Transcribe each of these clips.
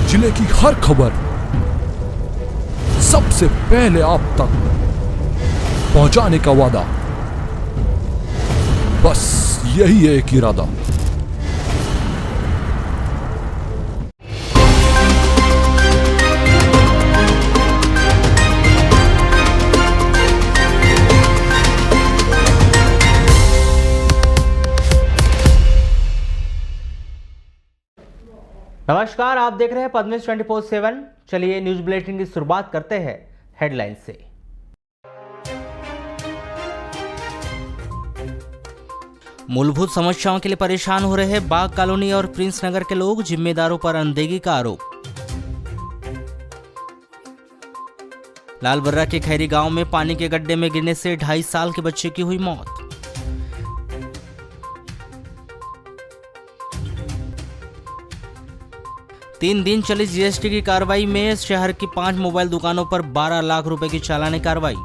जिले की हर खबर सबसे पहले आप तक पहुंचाने का वादा, बस यही है एक इरादा। नमस्कार, आप देख रहे हैं पद्मिनी 24/7। चलिए न्यूज बुलेटिन की शुरुआत करते हैं हेडलाइन से। मूलभूत समस्याओं के लिए परेशान हो रहे बाग कॉलोनी और प्रिंस नगर के लोग, जिम्मेदारों पर अनदेखी का आरोप। लालबर्रा के खैरी गांव में पानी के गड्ढे में गिरने से 2.5 साल के बच्चे की हुई मौत। तीन दिन चली जीएसटी की कार्रवाई में शहर की 5 मोबाइल दुकानों पर 12 लाख रुपए की चालानी कार्रवाई।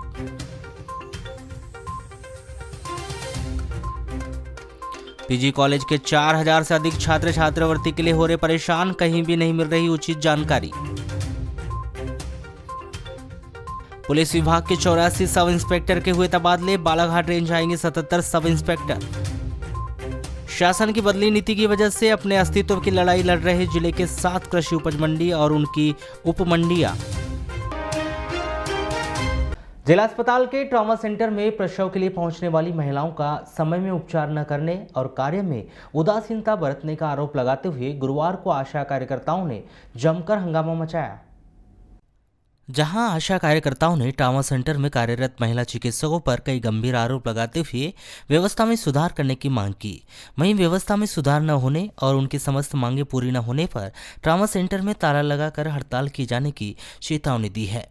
पीजी कॉलेज के 4000 से अधिक छात्र छात्रवृत्ति के लिए हो रहे परेशान, कहीं भी नहीं मिल रही उचित जानकारी। पुलिस विभाग के 84 सब इंस्पेक्टर के हुए तबादले, बालाघाट रेंज आएंगे 77 सब इंस्पेक्टर। शासन की बदली नीति की वजह से अपने अस्तित्व की लड़ाई लड़ रहे जिले के 7 कृषि उपज मंडी और उनकी उपमंडियां। जिला अस्पताल के ट्रॉमा सेंटर में प्रसव के लिए पहुंचने वाली महिलाओं का समय में उपचार न करने और कार्य में उदासीनता बरतने का आरोप लगाते हुए गुरुवार को आशा कार्यकर्ताओं ने जमकर हंगामा मचाया। जहां आशा कार्यकर्ताओं ने ट्रॉमा सेंटर में कार्यरत महिला चिकित्सकों पर कई गंभीर आरोप लगाते हुए व्यवस्था में सुधार करने की मांग की, वहीं व्यवस्था में सुधार न होने और उनकी समस्त मांगें पूरी न होने पर ट्रॉमा सेंटर में ताला लगाकर हड़ताल किए जाने की चेतावनी दी है।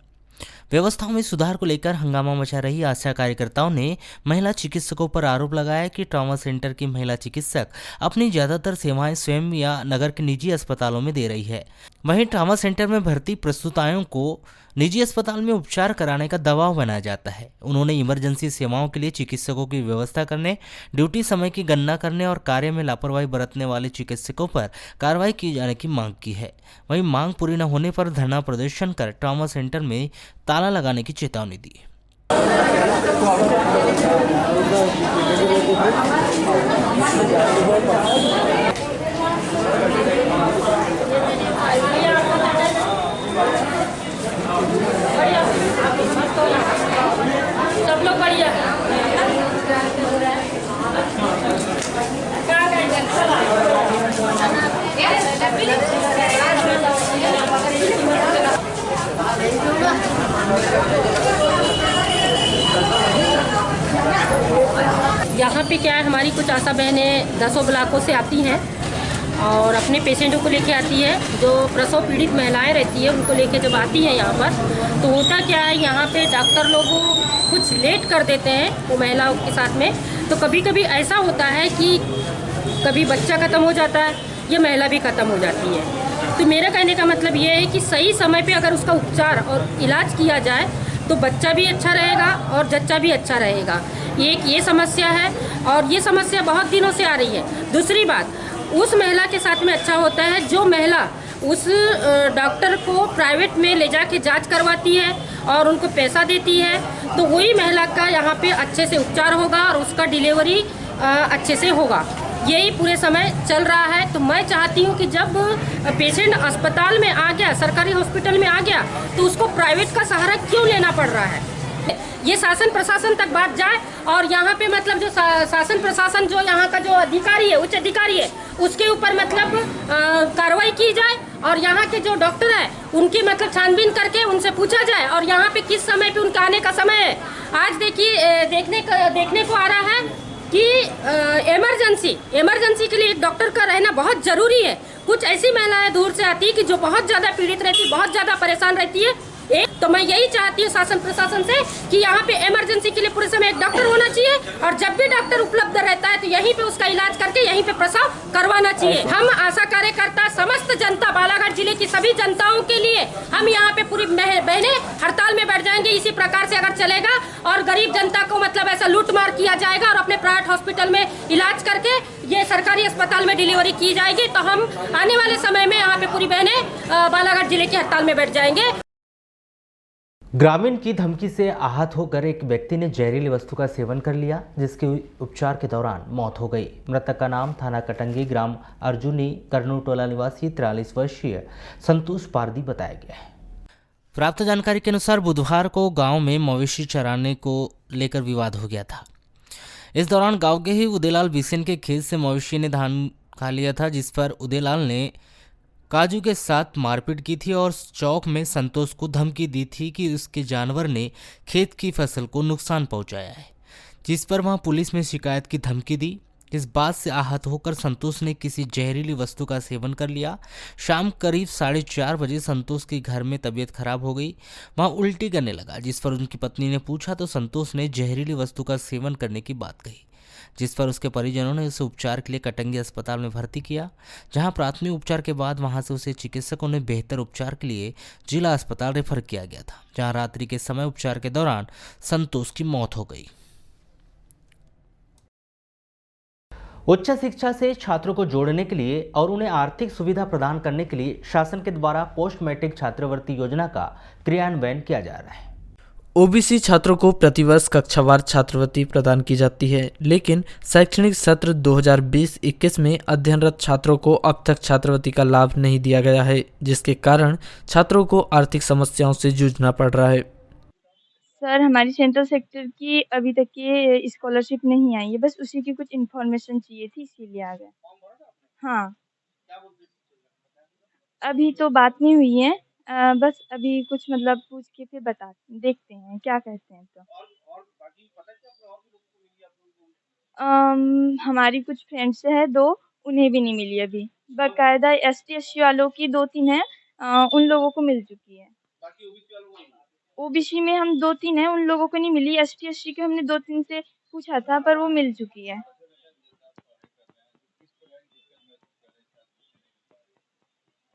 व्यवस्थाओं में सुधार को लेकर हंगामा मचा रही आशा कार्यकर्ताओं ने महिला चिकित्सकों पर आरोप लगाया कि ट्रॉमा सेंटर की महिला चिकित्सक अपनी ज्यादातर सेवाएं स्वयं या नगर के निजी अस्पतालों में दे रही है। वहीं ट्रॉमा सेंटर में भर्ती प्रसूताओं को निजी अस्पताल में उपचार कराने का दबाव बनाया जाता है। उन्होंने इमरजेंसी सेवाओं के लिए चिकित्सकों की व्यवस्था करने, ड्यूटी समय की गणना करने और कार्य में लापरवाही बरतने वाले चिकित्सकों पर कार्रवाई किए जाने की मांग की है। वहीं मांग पूरी न होने पर धरना प्रदर्शन कर ट्रॉमा सेंटर में ताला लगाने की चेतावनी दी। सब लोग बढ़िया यहाँ पे क्या है, हमारी कुछ आशा बहनें 10 ब्लॉकों से आती हैं और अपने पेशेंटों को लेके आती है। जो प्रसव पीड़ित महिलाएं रहती है उनको लेके जब आती हैं यहाँ पर, तो होता क्या है, यहाँ पे डॉक्टर लोगों कुछ लेट कर देते हैं वो महिलाओं के साथ में। तो कभी कभी ऐसा होता है कि कभी बच्चा ख़त्म हो जाता है, ये महिला भी ख़त्म हो जाती है। तो मेरा कहने का मतलब ये है कि सही समय पे अगर उसका उपचार और इलाज किया जाए तो बच्चा भी अच्छा रहेगा और जच्चा भी अच्छा रहेगा। एक ये समस्या है और ये समस्या बहुत दिनों से आ रही है। दूसरी बात, उस महिला के साथ में अच्छा होता है जो महिला उस डॉक्टर को प्राइवेट में ले जाके जांच करवाती है और उनको पैसा देती है, तो वही महिला का यहाँ पे अच्छे से उपचार होगा और उसका डिलीवरी अच्छे से होगा। यही पूरे समय चल रहा है। तो मैं चाहती हूँ कि जब पेशेंट अस्पताल में आ गया, सरकारी हॉस्पिटल में आ गया, तो उसको प्राइवेट का सहारा क्यों लेना पड़ रहा है। ये शासन प्रशासन तक बात जाए और यहाँ पे मतलब जो शासन प्रशासन जो यहाँ का जो अधिकारी है, उच्च अधिकारी है, उसके ऊपर मतलब कार्रवाई की जाए और यहाँ के जो डॉक्टर है उनकी मतलब छानबीन करके उनसे पूछा जाए और यहाँ पे किस समय पे उनका आने का समय है। आज देखिए देखने को आ रहा है कि इमरजेंसी के लिए एक डॉक्टर का रहना बहुत जरूरी है। कुछ ऐसी महिलाएं दूर से आती है कि जो बहुत ज़्यादा पीड़ित रहती है, बहुत ज़्यादा परेशान रहती है। तो मैं यही चाहती हूँ शासन प्रशासन से कि यहाँ पे इमरजेंसी के लिए पूरे समय एक डॉक्टर होना चाहिए और जब भी डॉक्टर उपलब्ध रहता है तो यहीं पे उसका इलाज करके यहीं पे प्रसव करवाना चाहिए। हम आशा कार्यकर्ता समस्त जनता, बालाघाट जिले की सभी जनताओं के लिए हम यहाँ पे पूरी बहनें हड़ताल में बैठ जाएंगे। इसी प्रकार से अगर चलेगा और गरीब जनता को मतलब ऐसा लूट मार किया जाएगा और अपने प्राइवेट हॉस्पिटल में इलाज करके ये सरकारी अस्पताल में डिलीवरी की जाएगी, तो हम आने वाले समय में यहाँ पे पूरी बहनें बालाघाट जिले की हड़ताल में बैठ जाएंगे। ग्रामीण की धमकी से आहत होकर एक व्यक्ति ने जहरीली वस्तु का सेवन कर लिया, जिसके उपचार के दौरान मौत हो गई। मृतक का नाम थाना कटंगी ग्राम अर्जुनी करनूटोला निवासी 43 वर्षीय संतोष पारदी बताया गया है। प्राप्त जानकारी के अनुसार बुधवार को गांव में मवेशी चराने को लेकर विवाद हो गया था। इस दौरान गांव के ही उदयलाल बिसेन के खेत से मवेशी ने धान खा लिया था, जिस पर उदयलाल ने काजू के साथ मारपीट की थी और चौक में संतोष को धमकी दी थी कि उसके जानवर ने खेत की फसल को नुकसान पहुंचाया है, जिस पर वहां पुलिस में शिकायत की धमकी दी। इस बात से आहत होकर संतोष ने किसी जहरीली वस्तु का सेवन कर लिया। शाम करीब 4:30 बजे संतोष के घर में तबीयत खराब हो गई, वहां उल्टी करने लगा, जिस पर उनकी पत्नी ने पूछा तो संतोष ने जहरीली वस्तु का सेवन करने की बात कही, जिस पर उसके परिजनों ने उसे उपचार के लिए कटंगी अस्पताल में भर्ती किया, जहां प्राथमिक उपचार के बाद वहां से उसे चिकित्सकों ने बेहतर उपचार के लिए जिला अस्पताल रेफर किया गया था, जहां रात्रि के समय उपचार के दौरान संतोष की मौत हो गई। उच्च शिक्षा से छात्रों को जोड़ने के लिए और उन्हें आर्थिक सुविधा प्रदान करने के लिए शासन के द्वारा पोस्ट मैट्रिक छात्रवृत्ति योजना का क्रियान्वयन किया जा रहा है। ओबीसी छात्रों को प्रतिवर्ष कक्षावार छात्रवृत्ति प्रदान की जाती है, लेकिन शैक्षणिक सत्र 2020-21 में अध्ययनरत छात्रों को अब तक छात्रवृत्ति का लाभ नहीं दिया गया है, जिसके कारण छात्रों को आर्थिक समस्याओं से जूझना पड़ रहा है। सर, हमारी सेंट्रल सेक्टर की अभी तक ये स्कॉलरशिप नहीं आई है, बस उसी की कुछ इन्फॉर्मेशन चाहिए थी, इसीलिए आ गए। हाँ, अभी तो बात नहीं हुई है, बस अभी कुछ मतलब पूछ के फिर देखते हैं क्या कहते हैं तो। हमारी कुछ फ्रेंड्स है 2, उन्हें भी नहीं मिली अभी। बाकायदा ST-SC वालों की 2-3 है, उन लोगों को मिल चुकी है। ओबीसी में हम 2-3 हैं, उन लोगों को नहीं मिली। ST-SC के हमने 2-3 से पूछा था, पर वो मिल चुकी है।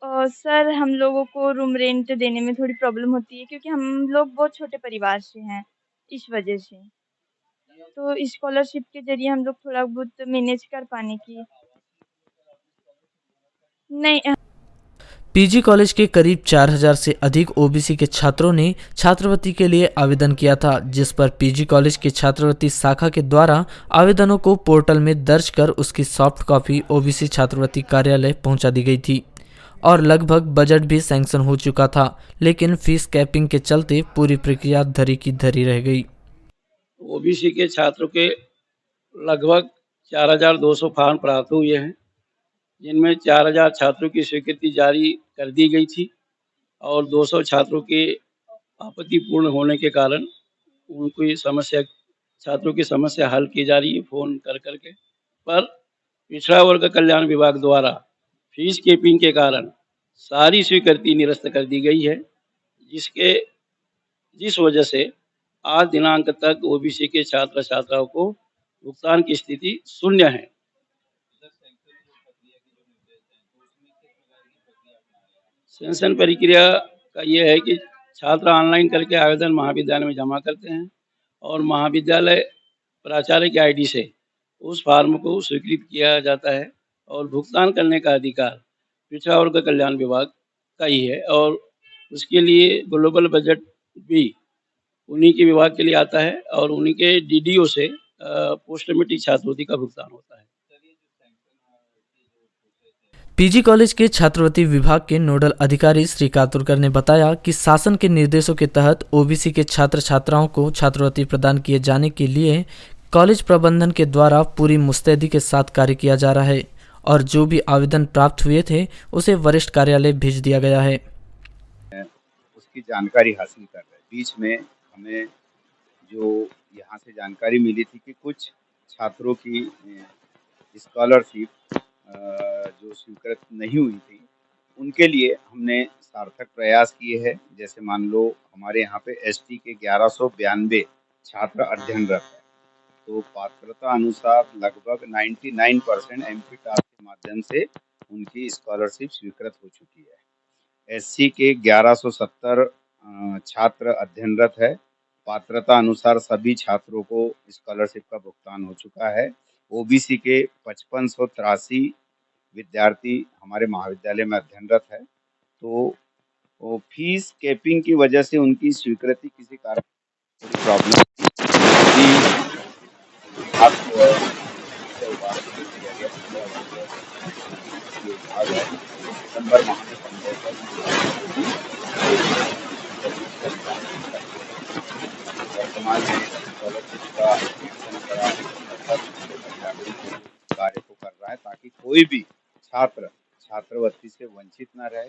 और सर, हम लोगों को रूम रेंट देने में थोड़ी प्रॉब्लम होती है, क्योंकि हम लोग बहुत छोटे परिवार से हैं, इस वजह से। तो स्कॉलरशिप के जरिए हम लोग थोड़ा बहुत मैनेज कर पाने की नहीं। पीजी कॉलेज के करीब 4000 से अधिक ओबीसी के छात्रों ने छात्रवृत्ति के लिए आवेदन किया था, जिस पर पीजी कॉलेज के छात्रवृत्ति शाखा के द्वारा आवेदनों को पोर्टल में दर्ज कर उसकी सॉफ्ट कॉपी ओबीसी छात्रवृत्ति कार्यालय पहुंचा दी गई थी और लगभग बजट भी सैंक्शन हो चुका था, लेकिन फीस कैपिंग के चलते पूरी प्रक्रिया धरी की धरी रह गई। ओबीसी के छात्रों के लगभग 4200 फॉर्म प्राप्त हुए हैं, जिनमें 4000 छात्रों की स्वीकृति जारी कर दी गई थी और 200 छात्रों के आपत्ति पूर्ण होने के कारण छात्रों की समस्या हल की जा रही है फ़ोन कर के। पर पिछड़ा वर्ग कल्याण विभाग द्वारा फीस कैपिंग के कारण सारी स्वीकृति निरस्त कर दी गई है, जिस वजह से आज दिनांक तक ओबीसी के छात्र छात्राओं को भुगतान की स्थिति शून्य है। सेंक्शन प्रक्रिया का यह है कि छात्र ऑनलाइन करके आवेदन महाविद्यालय में जमा करते हैं और महाविद्यालय प्राचार्य के आईडी से उस फॉर्म को स्वीकृत किया जाता है और भुगतान करने का अधिकार पिछड़ा वर्ग कल्याण विभाग का ही है और उसके लिए ग्लोबल बजट भी उन्हीं के विभाग के लिए आता है और उन्हीं के डीडीओ से पोस्ट मैट्रिक छात्रवृत्ति का भुगतान होता है। पीजी कॉलेज के छात्रवृत्ति विभाग के नोडल अधिकारी श्री कातुरकर ने बताया कि शासन के निर्देशों के तहत ओबीसी के छात्र छात्राओं को छात्रवृत्ति प्रदान किए जाने के लिए कॉलेज प्रबंधन के द्वारा पूरी मुस्तैदी के साथ कार्य किया जा रहा है और जो भी आवेदन प्राप्त हुए थे उसे वरिष्ठ कार्यालय भेज दिया गया है। उसकी जानकारी हासिल कर रहे हैं। बीच में हमें जो यहाँ से जानकारी मिली थी कि कुछ छात्रों की स्कॉलरशिप जो स्वीकृत नहीं हुई थी, उनके लिए हमने सार्थक प्रयास किए हैं। जैसे मान लो हमारे यहाँ पे एसटी के 1192 छात्र अध्ययनरत हैं, तो पात्रता अनुसार लगभग 99% एमपीटास के माध्यम से उनकी स्कॉलरशिप स्वीकृत हो चुकी है। एससी के 1170 छात्र अध्ययनरत है, पात्रता अनुसार सभी छात्रों को स्कॉलरशिप का भुगतान हो चुका है ओबीसी के 5583 विद्यार्थी हमारे महाविद्यालय में अध्ययनरत है। तो वो फीस कैपिंग की वजह से उनकी स्वीकृति किसी कारण प्रॉब्लम दिसंबर माह में वर्तमान में स्कॉलरशिप का कार्य को कर रहा है ताकि कोई भी छात्र छात्रवृत्ति से वंचित न रहे।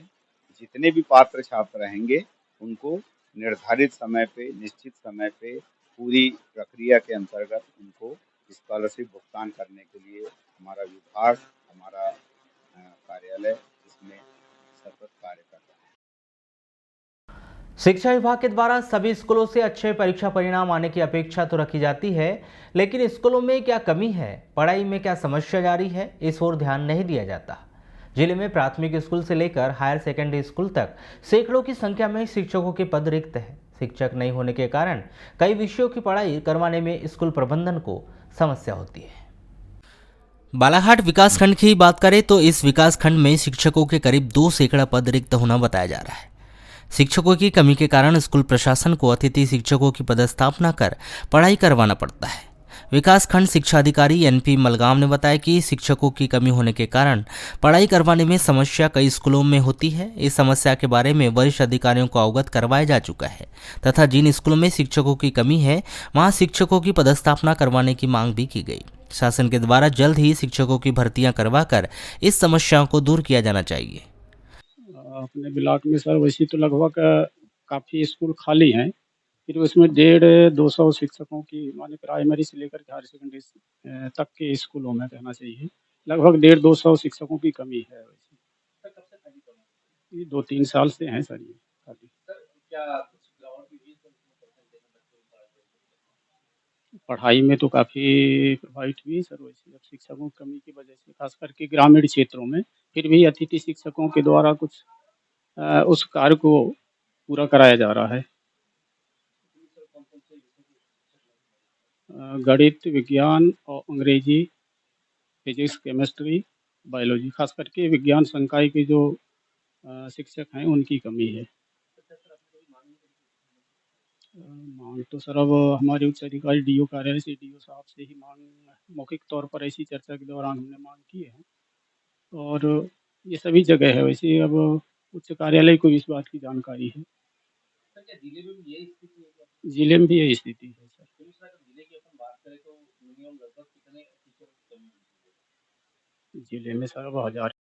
जितने भी पात्र छात्र रहेंगे उनको निर्धारित समय पे, निश्चित समय पे पूरी प्रक्रिया के अंतर्गत उनको स्कॉलरशिप भुगतान करने के लिए हमारा विभाग, हमारा कार्यालय इसमें सतत कार्य कर रहा है। शिक्षा विभाग के द्वारा सभी स्कूलों से अच्छे परीक्षा परिणाम आने की अपेक्षा तो रखी जाती है, लेकिन स्कूलों में क्या कमी है, पढ़ाई में क्या समस्या जारी है, इस ओर ध्यान नहीं दिया जाता। जिले में प्राथमिक स्कूल से लेकर हायर सेकेंडरी स्कूल तक सैकड़ों की संख्या में शिक्षकों के पद रिक्त हैं। शिक्षक नहीं होने के कारण कई विषयों की पढ़ाई करवाने में स्कूल प्रबंधन को समस्या होती है। बालाघाट विकासखंड की बात करें तो इस विकासखंड में शिक्षकों के करीब 2 सैकड़ा पद रिक्त होना बताया जा रहा है। शिक्षकों की कमी के कारण स्कूल प्रशासन को अतिथि शिक्षकों की पदस्थापना कर पढ़ाई करवाना पड़ता है। विकासखंड शिक्षा अधिकारी एनपी मलगाम ने बताया कि शिक्षकों की कमी होने के कारण पढ़ाई करवाने में समस्या कई स्कूलों में होती है। इस समस्या के बारे में वरिष्ठ अधिकारियों को अवगत करवाया जा चुका है तथा जिन स्कूलों में शिक्षकों की कमी है वहां शिक्षकों की पदस्थापना करवाने की मांग भी की गई। शासन के द्वारा जल्द ही शिक्षकों की भर्तियां करवाकर इस समस्याओं को दूर किया जाना चाहिए। अपने ब्लॉक में सर वैसे तो लगभग काफ़ी स्कूल खाली हैं, फिर उसमें 150-200 शिक्षकों की माने प्राइमरी से लेकर के हायर सेकेंडरी तक के स्कूलों में कहना चाहिए लगभग 150-200 शिक्षकों की कमी है। वैसे ये 2-3 साल से हैं सर ये खाली। पढ़ाई में तो काफ़ी प्रभावित हुई सर वैसे अब शिक्षकों की कमी की वजह से, खास करके ग्रामीण क्षेत्रों में। फिर भी अतिथि शिक्षकों के द्वारा कुछ उस कार्य को पूरा कराया जा रहा है। गणित, विज्ञान और अंग्रेजी, फिजिक्स, केमिस्ट्री, बायोलॉजी, खास करके विज्ञान संकाय के जो शिक्षक हैं उनकी कमी है। मांग तो सर अब हमारे उच्च अधिकारी डीओ कार्यालय से, डीओ साहब से ही मांग मौखिक तौर पर ऐसी चर्चा के दौरान हमने मांग की है और ये सभी जगह है। वैसे अब उच्च कार्यालय को इस बात की जानकारी है। जिले में भी यही स्थिति है सर। जिले में सर 1000।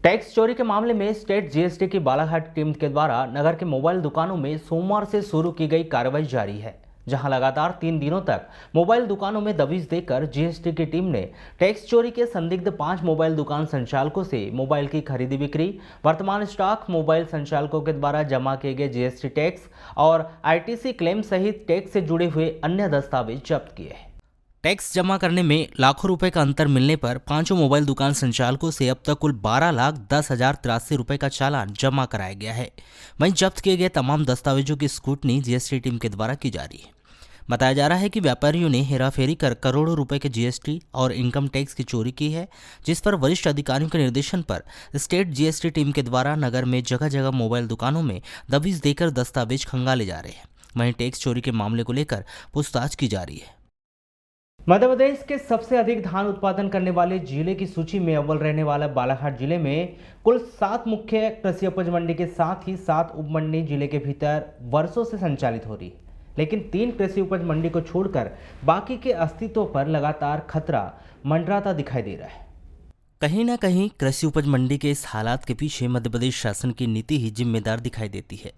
टैक्स चोरी के मामले में स्टेट जीएसटी की बालाघाट टीम के द्वारा नगर के मोबाइल दुकानों में सोमवार से शुरू की गई कार्रवाई जारी है, जहां लगातार 3 दिनों तक मोबाइल दुकानों में दबिश देकर जीएसटी की टीम ने टैक्स चोरी के संदिग्ध 5 मोबाइल दुकान संचालकों से मोबाइल की खरीदी बिक्री, वर्तमान स्टॉक, मोबाइल संचालकों के द्वारा जमा किए गए जीएसटी टैक्स और आईटीसी क्लेम सहित टैक्स से जुड़े हुए अन्य दस्तावेज जब्त किए हैं। टैक्स जमा करने में लाखों रुपए का अंतर मिलने पर 5 मोबाइल दुकान संचालकों से अब तक कुल 12,10,083 रुपए का चालान जमा कराया गया है। वहीं जब्त किए गए तमाम दस्तावेजों की स्क्रूटनी जीएसटी टीम के द्वारा की जा रही है। बताया जा रहा है कि व्यापारियों ने हेराफेरी कर करोड़ों रुपए के जीएसटी और इनकम टैक्स की चोरी की है, जिस पर वरिष्ठ अधिकारियों के निर्देशन पर स्टेट जीएसटी टीम के द्वारा नगर में जगह जगह मोबाइल दुकानों में दबिश देकर दस्तावेज खंगाले जा रहे हैं। वहीं टैक्स चोरी के मामले को लेकर पूछताछ की जा रही है। मध्य प्रदेश के सबसे अधिक धान उत्पादन करने वाले जिले की सूची में अव्वल रहने वाला बालाघाट जिले में कुल 7 मुख्य कृषि उपज मंडी के साथ ही 7 उप मंडी जिले के भीतर वर्षों से संचालित हो रही है, लेकिन 3 कृषि उपज मंडी को छोड़कर बाकी के अस्तित्व पर लगातार खतरा मंडराता दिखाई दे रहा है। कहीं ना कहीं कृषि उपज मंडी के इस हालात के पीछे मध्य प्रदेश शासन की नीति ही जिम्मेदार दिखाई देती है।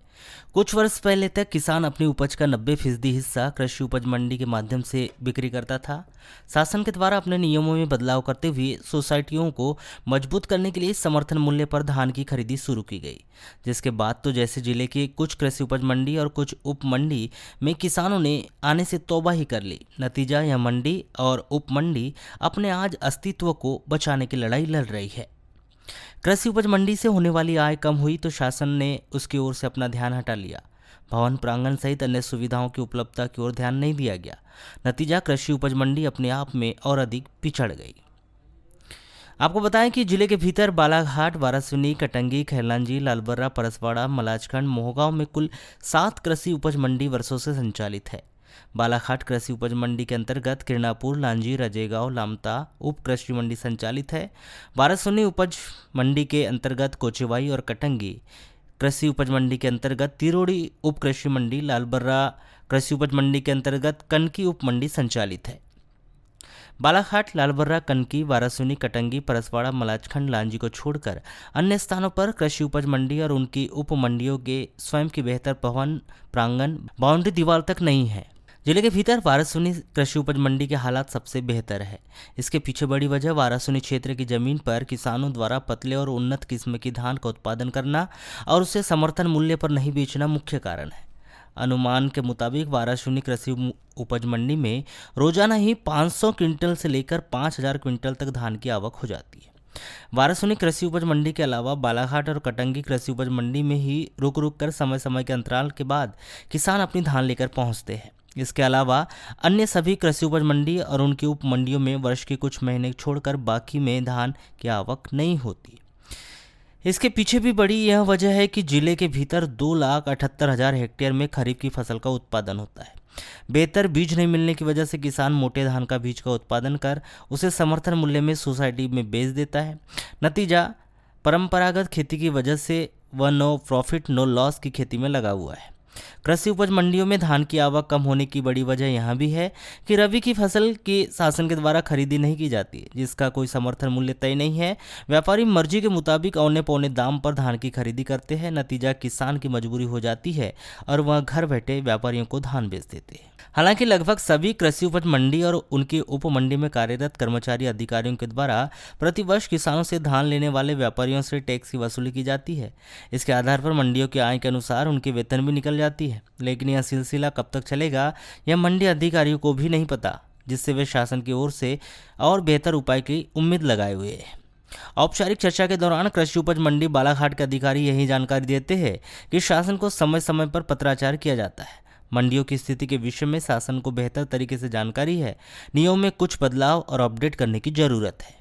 कुछ वर्ष पहले तक किसान अपनी उपज का 90% हिस्सा कृषि उपज मंडी के माध्यम से बिक्री करता था। शासन के द्वारा अपने नियमों में बदलाव करते हुए सोसाइटियों को मजबूत करने के लिए समर्थन मूल्य पर धान की खरीदी शुरू की गई, जिसके बाद तो जैसे जिले के कुछ कृषि उपज मंडी और कुछ उप मंडी में किसानों ने आने से तौबा ही कर ली। नतीजा यह मंडी और उप मंडी अपने आज अस्तित्व को बचाने की लड़ाई लड़ रही है। कृषि उपज मंडी से होने वाली आय कम हुई तो शासन ने उसकी ओर से अपना ध्यान हटा लिया। भवन प्रांगण सहित अन्य सुविधाओं की उपलब्धता की ओर ध्यान नहीं दिया गया। नतीजा कृषि उपज मंडी अपने आप में और अधिक पिछड़ गई। आपको बताएं कि जिले के भीतर बालाघाट, वारासिवनी, कटंगी, खैरलांजी, लालबर्रा, परसवाड़ा, मलाजखंड, मोहगांव में कुल 7 कृषि उपज मंडी वर्षों से संचालित है। बालाघाट कृषि उपज मंडी के अंतर्गत किरणापुर, लांजी, रजेगांव, लामता उप कृषि मंडी संचालित है। वारासिवनी उपज मंडी के अंतर्गत कोचेवाई और कटंगी कृषि उपज मंडी के अंतर्गत तिरोड़ी उप कृषि मंडी, लालबर्रा कृषि उपज मंडी के अंतर्गत कनकी उप मंडी संचालित है। बालाघाट, लालबर्रा, कनकी, वारासिवनी, कटंगी, परसवाड़ा, मलाजखंड, लांजी को छोड़कर अन्य स्थानों पर कृषि उपज मंडी और उनकी उप मंडियों के स्वयं की बेहतर भवन, प्रांगण, बाउंड्री दीवार तक नहीं है। जिले के भीतर वारासिवनी कृषि उपज मंडी के हालात सबसे बेहतर है। इसके पीछे बड़ी वजह वारासिवनी क्षेत्र की जमीन पर किसानों द्वारा पतले और उन्नत किस्म की धान का उत्पादन करना और उसे समर्थन मूल्य पर नहीं बेचना मुख्य कारण है। अनुमान के मुताबिक वारासिवनी कृषि उपज मंडी में रोजाना ही 500 क्विंटल से लेकर 5000 क्विंटल तक धान की आवक हो जाती है। वारासिवनी कृषि उपज मंडी के अलावा बालाघाट और कटंगी कृषि उपज मंडी में ही रुक रुक कर समय समय के अंतराल के बाद किसान अपनी धान लेकर पहुंचते हैं। इसके अलावा अन्य सभी कृषि उपज मंडी और उनकी उप मंडियों में वर्ष के कुछ महीने छोड़कर बाकी में धान की आवक नहीं होती। इसके पीछे भी बड़ी यह वजह है कि जिले के भीतर 2,78,000 हेक्टेयर में खरीफ की फसल का उत्पादन होता है। बेहतर बीज नहीं मिलने की वजह से किसान मोटे धान का बीज का उत्पादन कर उसे समर्थन मूल्य में सोसाइटी में बेच देता है। नतीजा परंपरागत खेती की वजह से वह नो प्रॉफिट नो लॉस की खेती में लगा हुआ है। कृषि उपज मंडियों में धान की आवक कम होने की बड़ी वजह यह भी है कि रबी की फसल की शासन के द्वारा खरीदी नहीं की जाती, जिसका कोई समर्थन मूल्य तय नहीं है। व्यापारी मर्जी के मुताबिक औने पौने दाम पर धान की खरीदी करते हैं। नतीजा किसान की मजबूरी हो जाती है और वह घर बैठे व्यापारियों को धान बेच देते हैं। हालांकि लगभग सभी कृषि उपज मंडी और उनकी उप मंडी में कार्यरत कर्मचारी अधिकारियों के द्वारा प्रतिवर्ष किसानों से धान लेने वाले व्यापारियों से टैक्स की वसूली की जाती है। इसके आधार पर मंडियों की आय के अनुसार उनके वेतन भी निकल जाती है। लेकिन यह सिलसिला कब तक चलेगा यह मंडी अधिकारियों को भी नहीं पता, जिससे वे शासन की ओर से और बेहतर उपाय की उम्मीद लगाए हुए हैं। औपचारिक चर्चा के दौरान कृषि उपज मंडी बालाघाट के अधिकारी यही जानकारी देते हैं कि शासन को समय समय पर पत्राचार किया जाता है। मंडियों की स्थिति के विषय में शासन को बेहतर तरीके से जानकारी है। नियमों में कुछ बदलाव और अपडेट करने की जरूरत है।